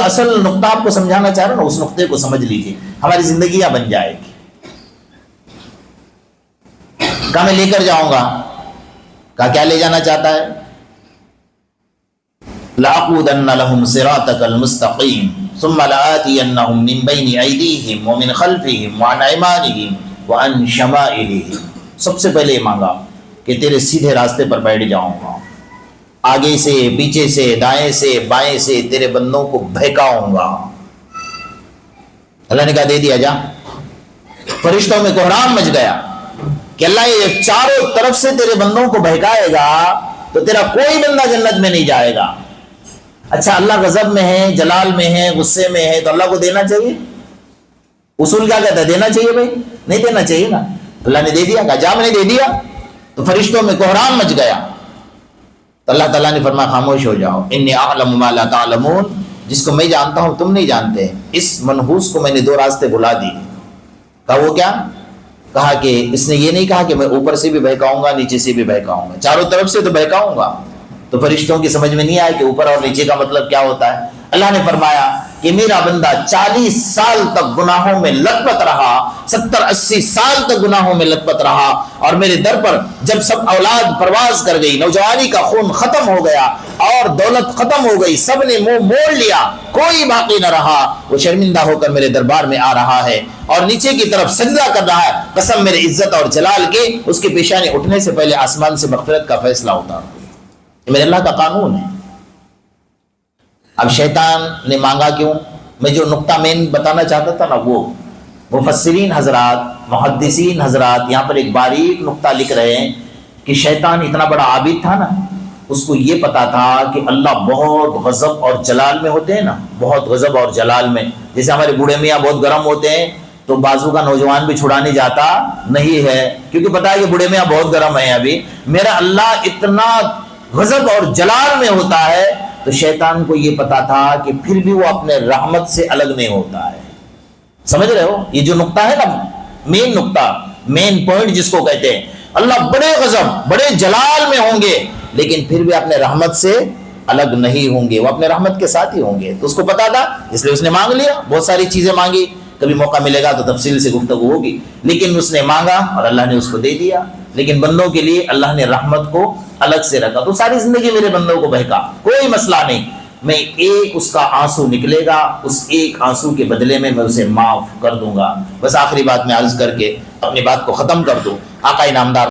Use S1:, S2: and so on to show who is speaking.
S1: اصل نقطہ آپ کو سمجھانا چاہ رہا ہوں نا، اس نقطے کو سمجھ لیجیے، ہماری زندگیاں بن جائے گی۔ کہا میں لے کر جاؤں گا، کہا کیا لے جانا چاہتا ہے؟ لَأَقْعُدَنَّ لَهُمْ صِرَاطَكَ الْمُسْتَقِيمَ ثُمَّ لَآتِيَنَّهُمْ مِنْ بَيْنِ أَيْدِيهِمْ وَمِنْ خَلْفِهِمْ وَعَنْ أَيْمَانِهِمْ وَعَنْ شَمَائِلِهِمْ۔ سب سے پہلے یہ مانگا کہ تیرے سیدھے راستے پر بیٹھ جاؤں گا، آگے سے، پیچھے سے، دائیں سے، بائیں سے تیرے بندوں کو بہکاؤں گا۔ اللہ نے کہا دے دیا، جا۔ فرشتوں میں کوہرام مچ گیا کہ اللہ یہ چاروں طرف سے تیرے بندوں کو بہکائے گا تو تیرا کوئی بندہ جنت میں نہیں جائے گا۔ اچھا اللہ غضب میں ہے، جلال میں ہے، غصے میں ہے، تو اللہ کو دینا چاہیے؟ اصول کیا کہتا ہے؟ دینا چاہیے بھائی؟ نہیں دینا چاہیے نا۔ اللہ نے دے دیا، کہا جا میں نے دے دیا۔ تو فرشتوں میں کوہرام مچ گیا تو اللہ تعالیٰ نے فرمایا خاموش ہو جاؤ، انی اعلم ما لا تعلمون، جس کو میں جانتا ہوں تم نہیں جانتے۔ اس منحوس کو میں نے دو راستے بلا دی۔ کہا وہ کیا؟ کہا کہ اس نے یہ نہیں کہا کہ میں اوپر سے بھی بہکاؤں گا، نیچے سے بھی بہکاؤں گا، چاروں طرف سے تو بہکاؤں گا۔ تو فرشتوں کی سمجھ میں نہیں آیا کہ اوپر اور نیچے کا مطلب کیا ہوتا ہے۔ اللہ نے فرمایا کہ میرا بندہ 40 سال تک گناہوں میں لت پت رہا، 70-80 سال تک گناہوں میں لت پت رہا، اور میرے در پر جب سب اولاد پرواز کر گئی، نوجوانی کا خون ختم ہو گیا اور دولت ختم ہو گئی، سب نے منہ موڑ لیا، کوئی باقی نہ رہا، وہ شرمندہ ہو کر میرے دربار میں آ رہا ہے اور نیچے کی طرف سجدہ کر رہا ہے، قسم میرے عزت اور جلال کے، اس کے پیشانی اٹھنے سے پہلے آسمان سے مغفرت کا فیصلہ ہوتا۔ یہ میرے اللہ کا قانون ہے۔ اب شیطان نے مانگا کیوں؟ میں جو نقطہ مین بتانا چاہتا تھا نا، وہ مفسرین حضرات، محدثین حضرات یہاں پر ایک باریک نقطہ لکھ رہے ہیں کہ شیطان اتنا بڑا عابد تھا نا، اس کو یہ پتا تھا کہ اللہ بہت غضب اور جلال میں ہوتے ہیں نا، بہت غضب اور جلال میں، جیسے ہمارے بوڑھے میاں بہت گرم ہوتے ہیں تو بازو کا نوجوان بھی چھڑانے جاتا نہیں ہے، کیونکہ پتا ہے کہ بوڑھے میاں بہت گرم ہیں ابھی۔ میرا اللہ اتنا غضب اور جلال میں ہوتا ہے، تو شیطان کو یہ پتا تھا کہ پھر بھی وہ اپنے رحمت سے الگ نہیں ہوتا ہے۔ سمجھ رہے ہو؟ یہ جو نقطہ ہے نا، مین نقطہ، مین پوائنٹ جس کو کہتے ہیں، اللہ بڑے غضب بڑے جلال میں ہوں گے لیکن پھر بھی اپنے رحمت سے الگ نہیں ہوں گے، وہ اپنے رحمت کے ساتھ ہی ہوں گے۔ تو اس کو پتا تھا، اس لیے اس نے مانگ لیا، بہت ساری چیزیں مانگی، کبھی موقع ملے گا تو تفصیل سے گفتگو ہوگی، لیکن اس نے مانگا اور اللہ نے اس کو دے دیا۔ لیکن بندوں کے لیے اللہ نے رحمت کو الگ سے رکھا، تو ساری زندگی میرے بندوں کو بہکا، کوئی مسئلہ نہیں، میں ایک اس کا آنسو نکلے گا، اس ایک آنسو کے بدلے میں اسے معاف کر دوں گا۔ بس آخری بات میں عرض کر کے اپنی بات کو ختم کر دوں، آقا انعامدار